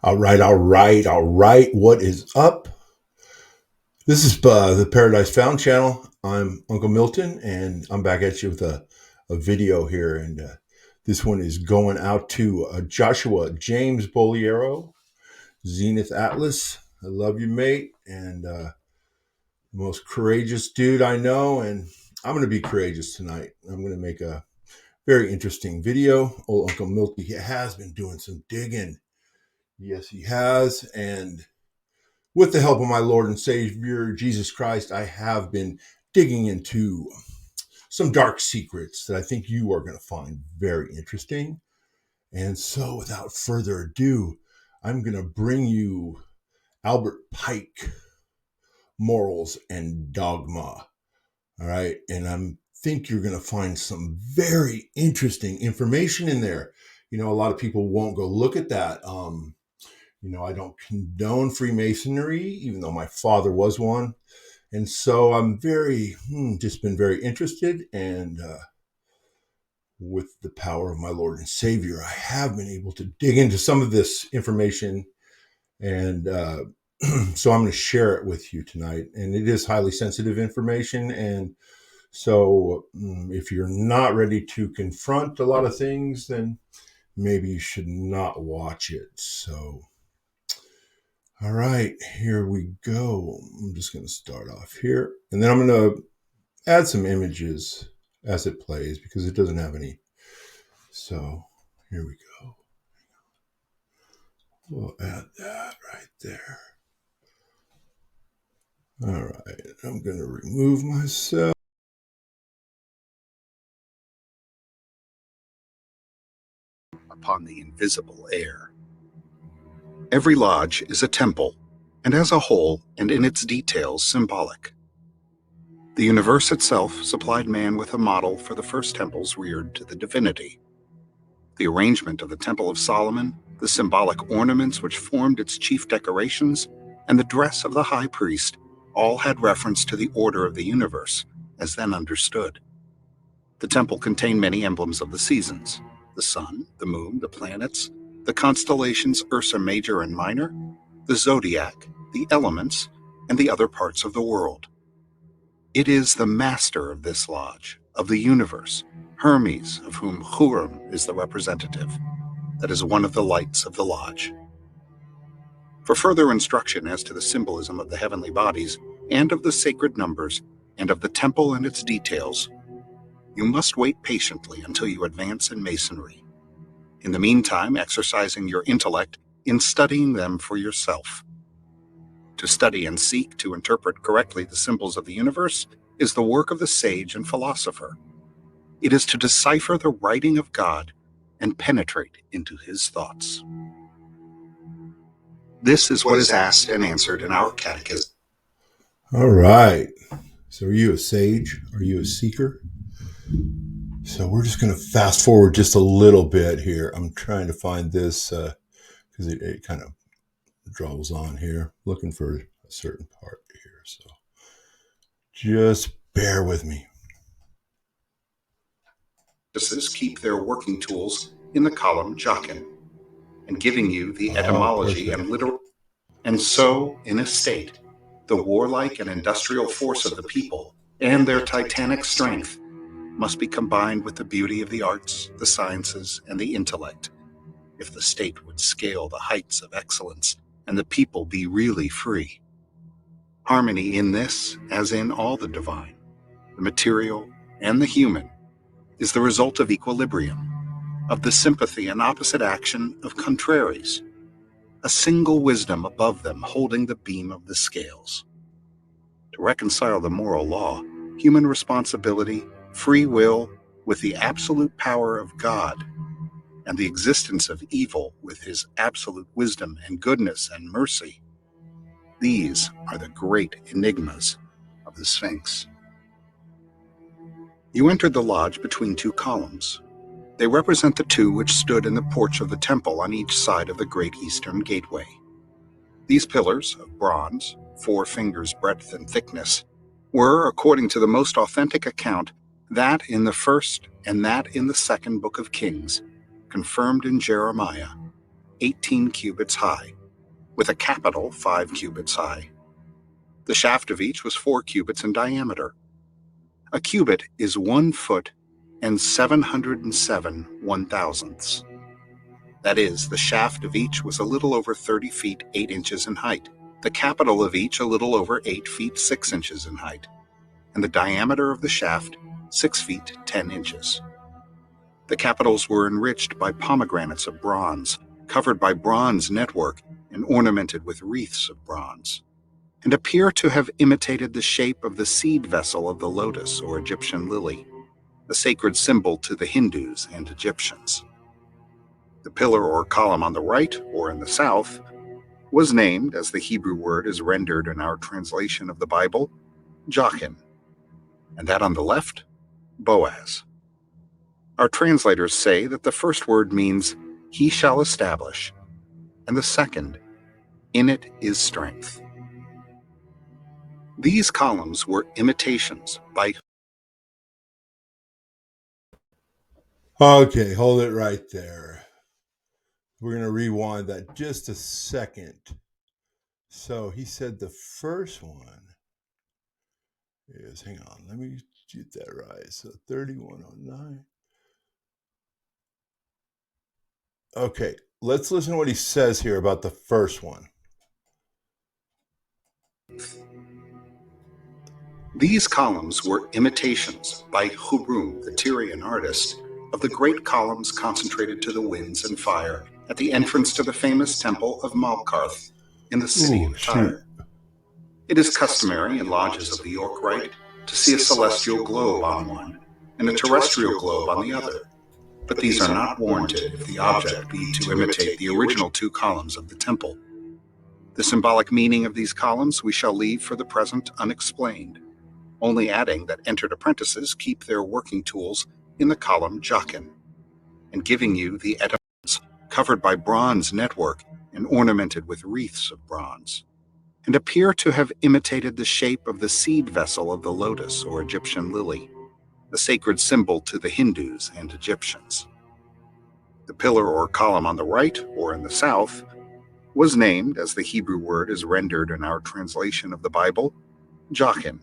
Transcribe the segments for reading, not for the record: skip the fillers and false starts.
All right, all right, all right. What is up? This is the Paradise Found channel. I'm Uncle Milton, and I'm back at you with a video here. And this one is going out to Joshua James Boliero, Zenith Atlas. I love you, mate, and the most courageous dude I know. And I'm going to be courageous tonight. I'm going to make a very interesting video. Old Uncle Milton has been doing some digging. Yes, he has, and with the help of my Lord and Savior, Jesus Christ, I have been digging into some dark secrets that I think you are going to find very interesting. And so, without further ado, I'm going to bring you Albert Pike, Morals and Dogma. All right. And I think you're going to find some very interesting information in there. You know, a lot of people won't go look at that. I don't condone Freemasonry, even though my father was one. And so I'm just been very interested. And with the power of my Lord and Savior, I have been able to dig into some of this information. And so I'm going to share it with you tonight. And it is highly sensitive information. And so if you're not ready to confront a lot of things, then maybe you should not watch it. So all right, here we go. I'm just going to start off here. And then I'm going to add some images as it plays because it doesn't have any. So here we go. We'll add that right there. All right, I'm going to remove myself. Upon the invisible air. Every lodge is a temple, and as a whole and in its details symbolic. The universe itself supplied man with a model for the first temples reared to the divinity. The arrangement of the Temple of Solomon, the symbolic ornaments which formed its chief decorations, and the dress of the high priest all had reference to the order of the universe, as then understood. The temple contained many emblems of the seasons: the sun, the moon, the planets, the constellations Ursa Major and Minor, the zodiac, the elements, and the other parts of the world. It is the master of this lodge, of the universe, Hermes, of whom Huram is the representative, that is one of the lights of the lodge. For further instruction as to the symbolism of the heavenly bodies, and of the sacred numbers, and of the temple and its details, you must wait patiently until you advance in Masonry. In the meantime, exercising your intellect in studying them for yourself. To study and seek to interpret correctly the symbols of the universe is the work of the sage and philosopher. It is to decipher the writing of God and penetrate into his thoughts. This is what is asked and answered in our catechism. All right. So are you a sage? Are you a seeker? So we're just going to fast forward just a little bit here. I'm trying to find this because it kind of draws on here, looking for a certain part here. So just bear with me. Keep their working tools in the column Jachin, and giving you the etymology and literal. And so, in a state, the warlike and industrial force of the people and their titanic strength must be combined with the beauty of the arts, the sciences, and the intellect, if the state would scale the heights of excellence and the people be really free. Harmony in this, as in all the divine, the material, and the human, is the result of equilibrium, of the sympathy and opposite action of contraries, a single wisdom above them holding the beam of the scales. To reconcile the moral law, human responsibility, free will, with the absolute power of God, and the existence of evil with his absolute wisdom and goodness and mercy, these are the great enigmas of the Sphinx. You entered the lodge between two columns. They represent the two which stood in the porch of the temple on each side of the great eastern gateway. These pillars of bronze, 4 fingers breadth and thickness, were, according to the most authentic account, that in the first and that in the second book of Kings, confirmed in Jeremiah, 18 cubits high, with a capital 5 cubits high. The shaft of each was 4 cubits in diameter. A cubit is 1 foot and 707 1/1000ths. That is, the shaft of each was a little over 30 feet 8 inches in height, the capital of each a little over 8 feet 6 inches in height, and the diameter of the shaft 6 feet 10 inches. The capitals were enriched by pomegranates of bronze, covered by bronze network and ornamented with wreaths of bronze, and appear to have imitated the shape of the seed vessel of the lotus or Egyptian lily, a sacred symbol to the Hindus and Egyptians. The pillar or column on the right, or in the south, was named, as the Hebrew word is rendered in our translation of the Bible, Jachin, and that on the left, Boaz. Our translators say that the first word means, he shall establish, and the second, in it is strength. These columns were imitations by... Okay, hold it right there. We're going to rewind that just a second. So he said the first one is, hang on, let me get that right. So 3109. Okay, let's listen to what he says here about the first one. These columns were imitations by Hubrum, the Tyrian artist, of the great columns consecrated to the winds and fire at the entrance to the famous temple of Malkarth in the city of Tyre. It is customary in lodges of the York Rite to see a celestial globe on one and a terrestrial globe on the other, but these are not warranted if the object be to imitate the original 2 columns of the temple. The symbolic meaning of these columns we shall leave for the present unexplained, only adding that entered apprentices keep their working tools in the column Jachin, and giving you the etymology covered by bronze network and ornamented with wreaths of bronze, and appear to have imitated the shape of the seed vessel of the lotus or Egyptian lily, a sacred symbol to the Hindus and Egyptians. The pillar or column on the right, or in the south, was named, as the Hebrew word is rendered in our translation of the Bible, Jachin,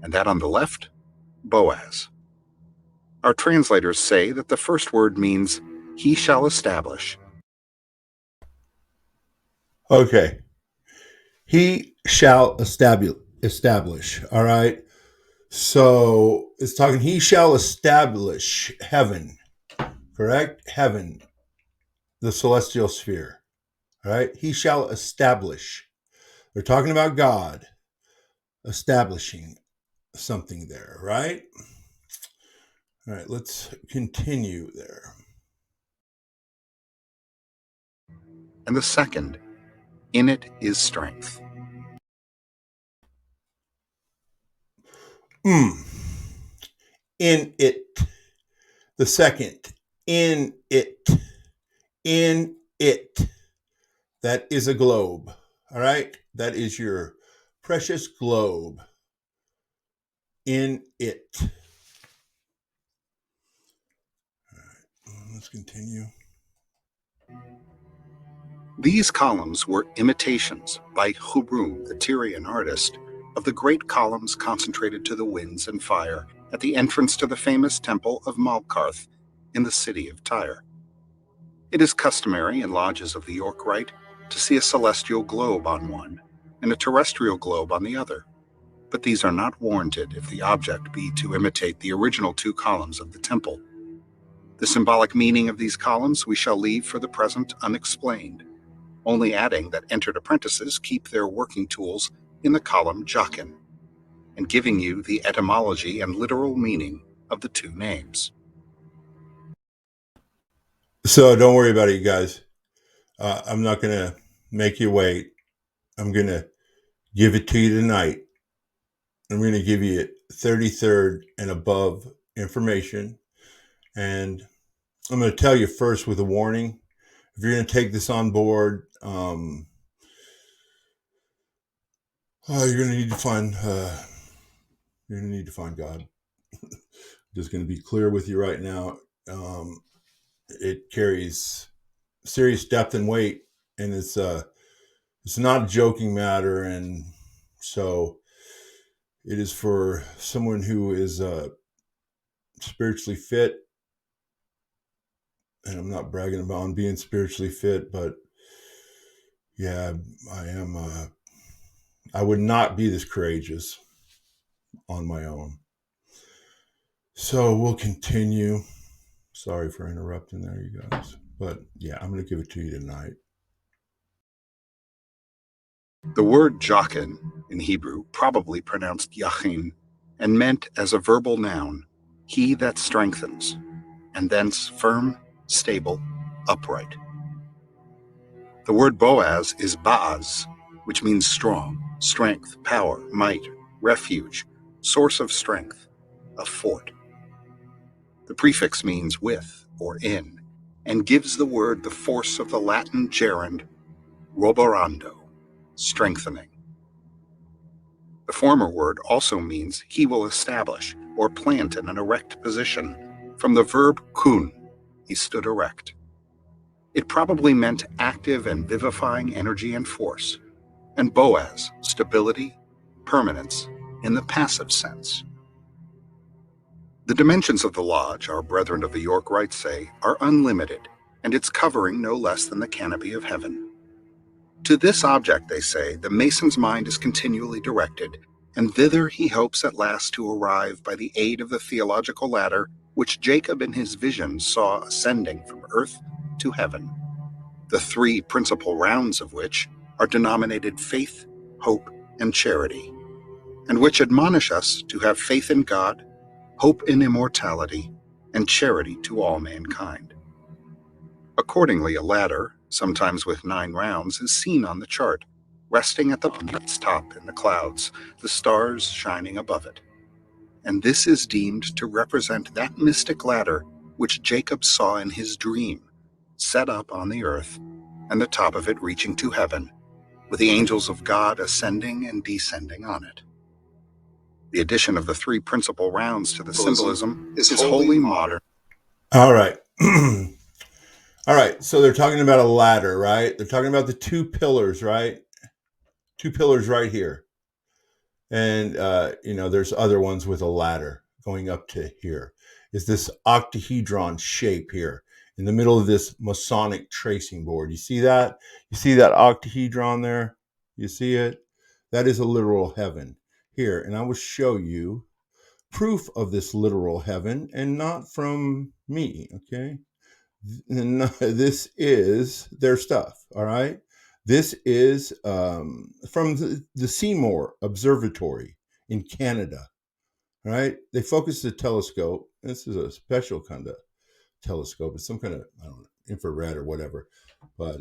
and that on the left, Boaz. Our translators say that the first word means, he shall establish. Okay, he shall establish. All right. So it's talking, he shall establish heaven, correct? Heaven, the celestial sphere. All right. He shall establish. They're talking about God establishing something there, right? All right, let's continue there. And the second, in it is strength. In it. The second, in it. In it. That is a globe. All right? That is your precious globe. In it. All right, let's continue. These columns were imitations by Hubrum, the Tyrian artist, of the great columns consecrated to the winds and fire at the entrance to the famous temple of Malkarth in the city of Tyre. It is customary in lodges of the York Rite to see a celestial globe on one and a terrestrial globe on the other, but these are not warranted if the object be to imitate the original 2 columns of the temple. The symbolic meaning of these columns we shall leave for the present unexplained, only adding that entered apprentices keep their working tools in the column Jachin, and giving you the etymology and literal meaning of the 2 names. So don't worry about it, you guys. I'm not going to make you wait. I'm going to give it to you tonight. I'm going to give you 33rd and above information. And I'm going to tell you first with a warning. If you're going to take this on board, you're going to need to find God. Just going to be clear with you right now. It carries serious depth and weight, and it's not a joking matter. And so it is for someone who is spiritually fit. And I'm not bragging about on being spiritually fit, but yeah, I am. I would not be this courageous on my own. So we'll continue. Sorry for interrupting there, you guys. But yeah, I'm going to give it to you tonight. The word jachin in Hebrew, probably pronounced yachin, and meant as a verbal noun, he that strengthens, and thence firm, stable, upright. The word Boaz is Baaz, which means strong, strength, power, might, refuge, source of strength, a fort. The prefix means with or in, and gives the word the force of the Latin gerund roborando, strengthening. The former word also means he will establish or plant in an erect position, from the verb kun, he stood erect. It probably meant active and vivifying energy and force, and Boaz, stability, permanence, in the passive sense. The dimensions of the lodge, our brethren of the York Rite say, are unlimited, and its covering no less than the canopy of heaven. To this object, they say, the mason's mind is continually directed, and thither he hopes at last to arrive by the aid of the theological ladder which Jacob in his vision saw ascending from earth to heaven, the three principal rounds of which are denominated faith, hope, and charity, and which admonish us to have faith in God, hope in immortality, and charity to all mankind. Accordingly, a ladder, sometimes with 9 rounds, is seen on the chart, resting at the planet's top in the clouds, the stars shining above it. And this is deemed to represent that mystic ladder which Jacob saw in his dream, set up on the earth, and the top of it reaching to heaven, with the angels of God ascending and descending on it. The addition of the 3 principal rounds to the symbolism is wholly modern. All right. All right. So they're talking about a ladder, right? They're talking about the 2 pillars, right? 2 pillars right here. And, there's other ones with a ladder going up to here. Is this octahedron shape here in the middle of this Masonic tracing board. You see that? You see that octahedron there? You see it? That is a literal heaven here. And I will show you proof of this literal heaven, and not from me, okay? And this is their stuff, all right? This is from the Seymour Observatory in Canada, all right? They focused the telescope. This is a special kind of telescope. It's some kind of, I don't know, infrared or whatever. But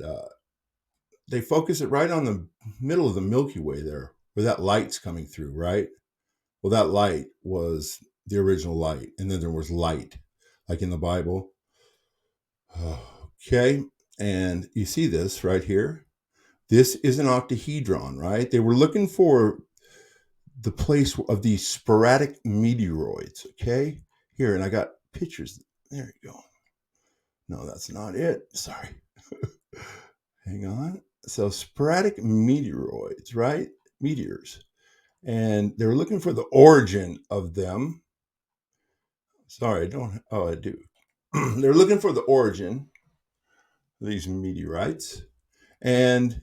they focus it right on the middle of the Milky Way there, where that light's coming through, right? Well, that light was the original light. And then there was light, like in the Bible. Okay. And you see this right here. This is an octahedron, right? They were looking for the place of these sporadic meteoroids. Okay. Here, and I got pictures. There you go. No, that's not it. Sorry. Hang on. So sporadic meteoroids, right? Meteors. And they were looking for the origin of them. Sorry, I don't. Oh, I do. They're looking for the origin of these meteorites. And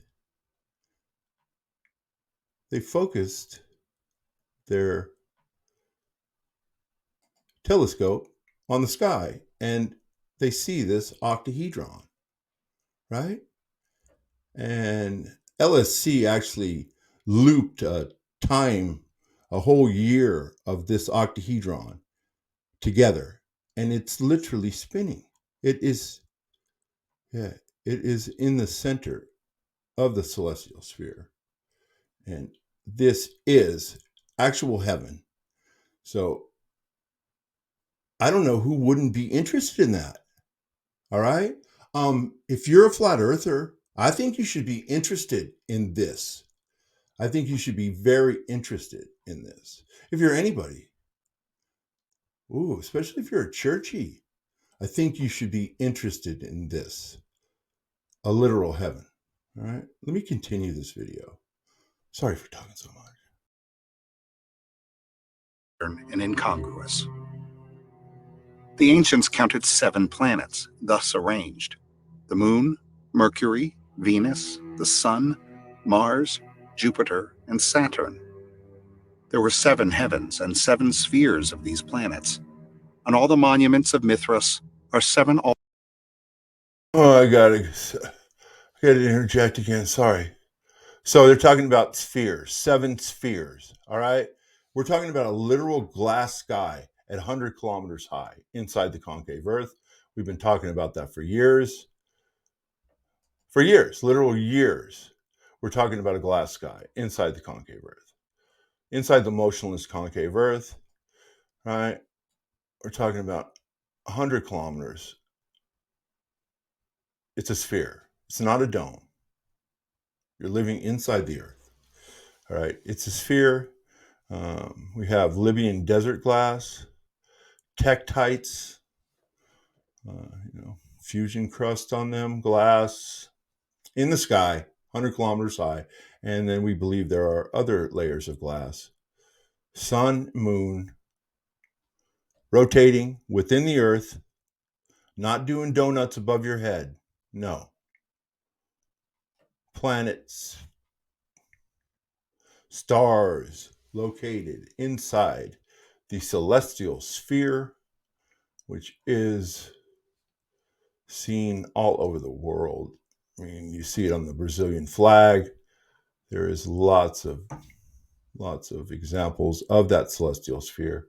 they focused their telescope on the sky, and they see this octahedron, right? And LSC actually looped a time, a whole year of this octahedron together, and it's literally spinning. It is, yeah, it is in the center of the celestial sphere, and this is actual heaven. So I don't know who wouldn't be interested in that. All right. If you're a flat earther, I think you should be interested in this. I think you should be very interested in this. If you're anybody, especially if you're a churchy, I think you should be interested in this. a literal heaven. All right, let me continue this video. Sorry for talking so much. And incongruous. The ancients counted 7 planets, thus arranged: the Moon, Mercury, Venus, the Sun, Mars, Jupiter, and Saturn. There were 7 heavens and 7 spheres of these planets. On all the monuments of Mithras are 7 altars. Oh, I gotta interject again. Sorry. So they're talking about spheres, 7 spheres. All right. We're talking about a literal glass sky at 100 kilometers high inside the concave Earth. We've been talking about that for years. For years, literal years. We're talking about a glass sky inside the concave Earth. Inside the motionless concave Earth, right? We're talking about 100 kilometers. It's a sphere. It's not a dome. You're living inside the Earth. All right. It's a sphere. We have Libyan desert glass, tektites, fusion crust on them, glass in the sky, 100 kilometers high. And then we believe there are other layers of glass. Sun, moon, rotating within the Earth, not doing donuts above your head. No. Planets, stars located inside the celestial sphere, which is seen all over the world. I mean, you see it on the Brazilian flag. There is lots of examples of that celestial sphere.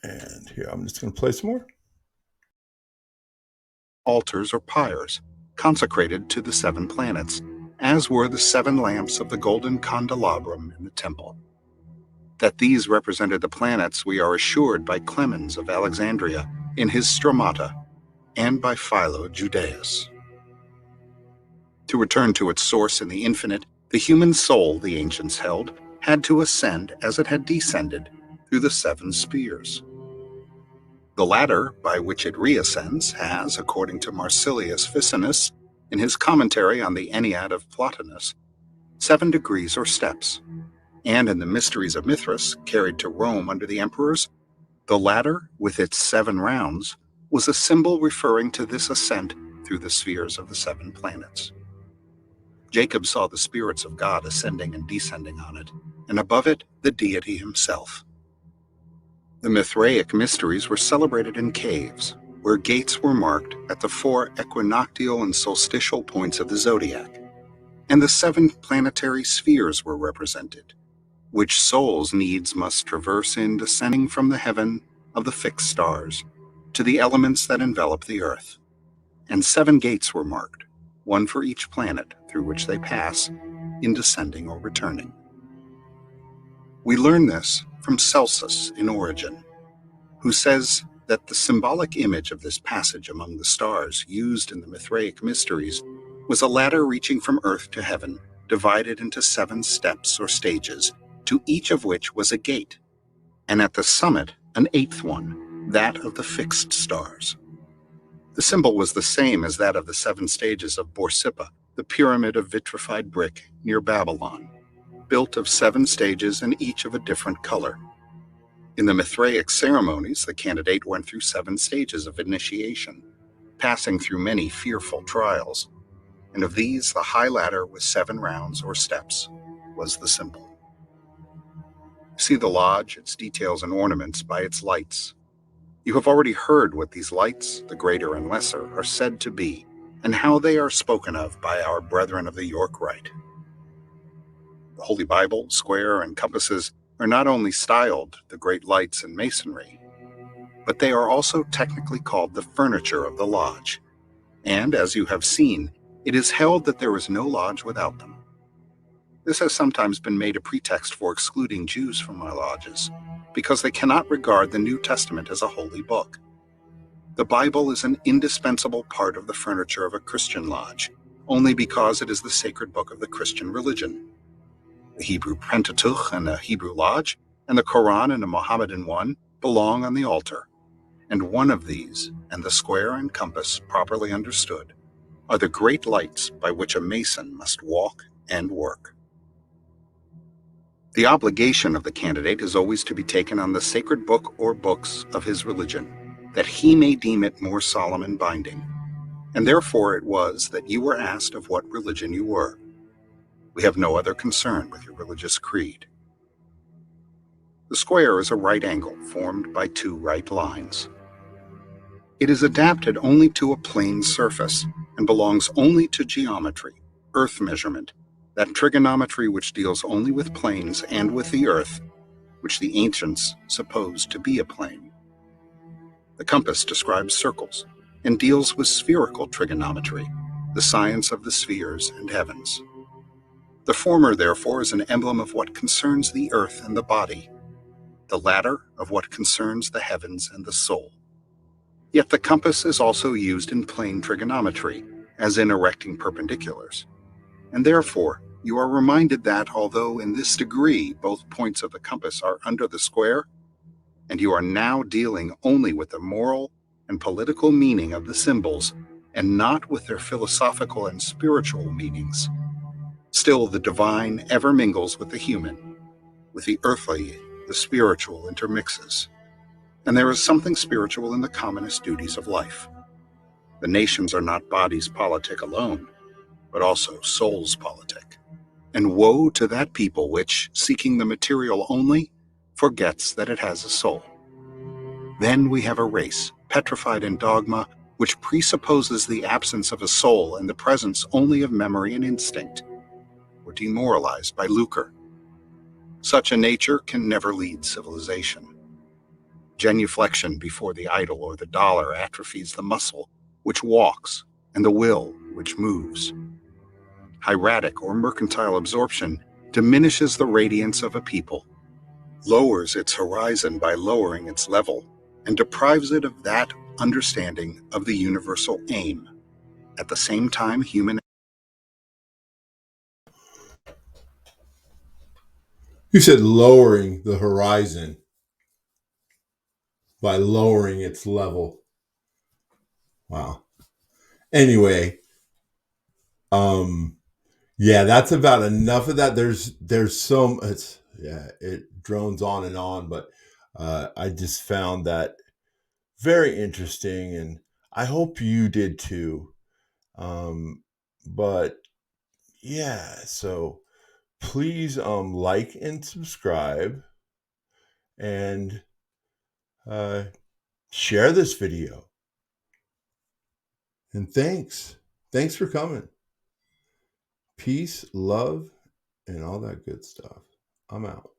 And here, I'm just going to play some more. Altars or pyres, consecrated to the 7 planets, as were the 7 lamps of the golden candelabrum in the temple. That these represented the planets we are assured by Clemens of Alexandria in his Stromata, and by Philo Judaeus. To return to its source in the infinite, the human soul, the ancients held, had to ascend as it had descended through the 7 spheres. The ladder by which it reascends has, according to Marsilius Ficinus, in his commentary on the Ennead of Plotinus, 7 degrees or steps, and in the Mysteries of Mithras, carried to Rome under the emperors, the ladder, with its 7 rounds, was a symbol referring to this ascent through the spheres of the 7 planets. Jacob saw the spirits of God ascending and descending on it, and above it, the deity himself. The Mithraic mysteries were celebrated in caves, where gates were marked at the 4 equinoctial and solstitial points of the zodiac, and the 7 planetary spheres were represented, which souls needs must traverse in descending from the heaven of the fixed stars to the elements that envelop the earth. And 7 gates were marked, one for each planet through which they pass in descending or returning. We learn this from Celsus in Origin, who says that the symbolic image of this passage among the stars used in the Mithraic mysteries was a ladder reaching from earth to heaven, divided into 7 steps or stages, to each of which was a gate, and at the summit an 8th one, that of the fixed stars. The symbol was the same as that of the 7 stages of Borsippa, the pyramid of vitrified brick near Babylon, built of 7 stages and each of a different color. In the Mithraic ceremonies, the candidate went through 7 stages of initiation, passing through many fearful trials, and of these the high ladder with 7 rounds or steps was the symbol. See the lodge, its details and ornaments by its lights. You have already heard what these lights, the greater and lesser, are said to be, and how they are spoken of by our brethren of the York Rite. The Holy Bible, square, and compasses are not only styled the great lights in masonry, but they are also technically called the furniture of the lodge, and as you have seen, it is held that there is no lodge without them. This has sometimes been made a pretext for excluding Jews from our lodges, because they cannot regard the New Testament as a holy book. The Bible is an indispensable part of the furniture of a Christian lodge, only because it is the sacred book of the Christian religion. The Hebrew Pentateuch and a Hebrew lodge, and the Quran and a Mohammedan one, belong on the altar, And one of these, and the square and compass properly understood, are the great lights by which a Mason must walk and work. The obligation of the candidate is always to be taken on the sacred book or books of his religion, that he may deem it more solemn and binding. And therefore it was that you were asked of what religion you were. We have no other concern with your religious creed. The square is a right angle formed by two right lines. It is adapted only to a plane surface and belongs only to geometry, earth measurement, that trigonometry which deals only with planes and with the earth, which the ancients supposed to be a plane. The compass describes circles and deals with spherical trigonometry, the science of the spheres and heavens. The former, therefore, is an emblem of what concerns the earth and the body, the latter of what concerns the heavens and the soul. Yet the compass is also used in plane trigonometry, as in erecting perpendiculars, and therefore you are reminded that although in this degree both points of the compass are under the square, and you are now dealing only with the moral and political meaning of the symbols, and not with their philosophical and spiritual meanings, still the divine ever mingles with the human, with the earthly, the spiritual intermixes. And there is something spiritual in the commonest duties of life. The nations are not bodies politic alone, but also souls politic. And woe to that people which, seeking the material only, forgets that it has a soul. Then we have a race, petrified in dogma, which presupposes the absence of a soul and the presence only of memory and instinct, or demoralized by lucre. Such a nature can never lead civilization. Genuflection before the idol or the dollar atrophies the muscle which walks and the will which moves. Hieratic or mercantile absorption diminishes the radiance of a people, lowers its horizon by lowering its level, and deprives it of that understanding of the universal aim. At the same time, human. You said lowering the horizon by lowering its level. Wow. Anyway, yeah, that's about enough of that. There's some it's yeah, it drones on and on, but I just found that very interesting, and I hope you did too. But yeah, so please like and subscribe and uh share this video. And thanks. Thanks for coming. Peace, love, and all that good stuff. I'm out.